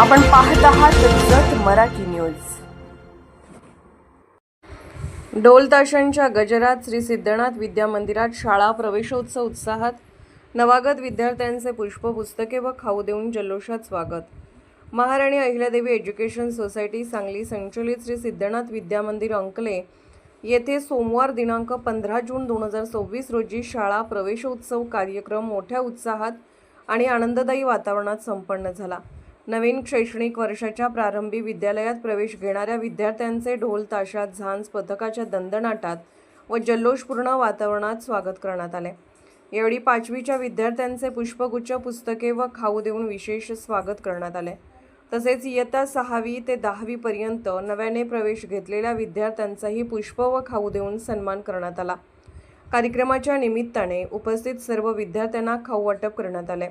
आपण पाहत आहात जत मराठी न्यूज। ढोल ताशांच्या गजरात श्री सिद्धनाथ विद्या मंदिरात शाळा प्रवेशोत्सव उत्साहात। नवागत विद्यार्थ्यांचे पुष्प पुस्तके व खाऊ देऊन जल्लोषात स्वागत। महाराणी अहिल्यादेवी एज्युकेशन सोसायटी सांगली संचलित श्री सिद्धनाथ विद्या मंदिर अंकले येथे सोमवार दिनांक 15 जून 2026 रोजी शाळा प्रवेशोत्सव कार्यक्रम मोठ्या उत्साहात आणि आनंददायी वातावरणात संपन्न झाला। नवीन शैक्षणिक वर्षाच्या प्रारंभी विद्यालयात प्रवेश घेणाऱ्या विद्यार्थ्यांचे ढोल ताशात झांज पथकाच्या दणदणाटात व जल्लोषपूर्ण वातावरणात स्वागत करण्यात आले। यावेळी 5वीच्या विद्यार्थ्यांचे पुष्पगुच्छ पुस्तके व खाऊ देऊन विशेष स्वागत करण्यात आले। तसेच इयत्ता 6वी ते 10वी पर्यंत नव्याने प्रवेश घेतलेल्या विद्यार्थ्यांचाही पुष्प व खाऊ देऊन सन्मान करण्यात आला। कार्यक्रमाच्या निमित्ताने उपस्थित सर्व विद्यार्थ्यांना खाऊ वाटप करण्यात आले।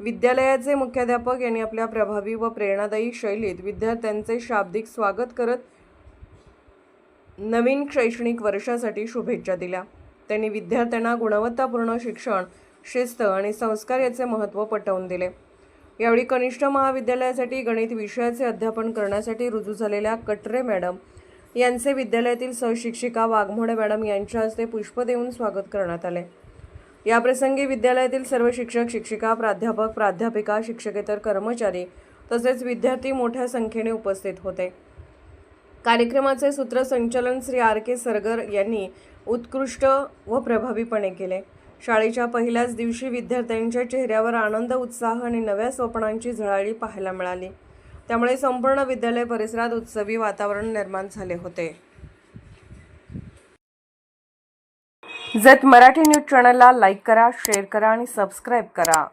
विद्यालयाचे मुख्याध्यापक यांनी आपल्या प्रभावी व प्रेरणादायी शैलीत विद्यार्थ्यांचे शाब्दिक स्वागत करत नवीन शैक्षणिक वर्षासाठी शुभेच्छा दिल्या। त्यांनी विद्यार्थ्यांना गुणवत्तापूर्ण शिक्षण, शिस्त आणि संस्कार याचे महत्त्व पटवून दिले। यावेळी कनिष्ठ महाविद्यालयासाठी गणित विषयाचे अध्यापन करण्यासाठी रुजू झालेल्या कटरे मॅडम यांचे विद्यालयातील सहशिक्षिका वाघमोडे मॅडम यांच्या हस्ते पुष्प देऊन स्वागत करण्यात आले। याप्रसंगी विद्यालयातील सर्व शिक्षक, शिक्षिका, प्राध्यापक, प्राध्यापिका, शिक्षकेतर कर्मचारी तसेच विद्यार्थी मोठ्या संख्येने उपस्थित होते। कार्यक्रमाचे सूत्रसंचालन श्री R.K. सरगर यांनी उत्कृष्ट व प्रभावीपणे केले। शाळेच्या पहिल्याच दिवशी विद्यार्थ्यांच्या चेहऱ्यावर आनंद, उत्साह आणि नव्या स्वप्नांची झळाळी पाहायला मिळाली। त्यामुळे संपूर्ण विद्यालय परिसरात उत्सवी वातावरण निर्माण झाले होते। जत मराठी न्यूज चॅनलला लाईक करा, शेअर करा आणि सबस्क्राईब करा।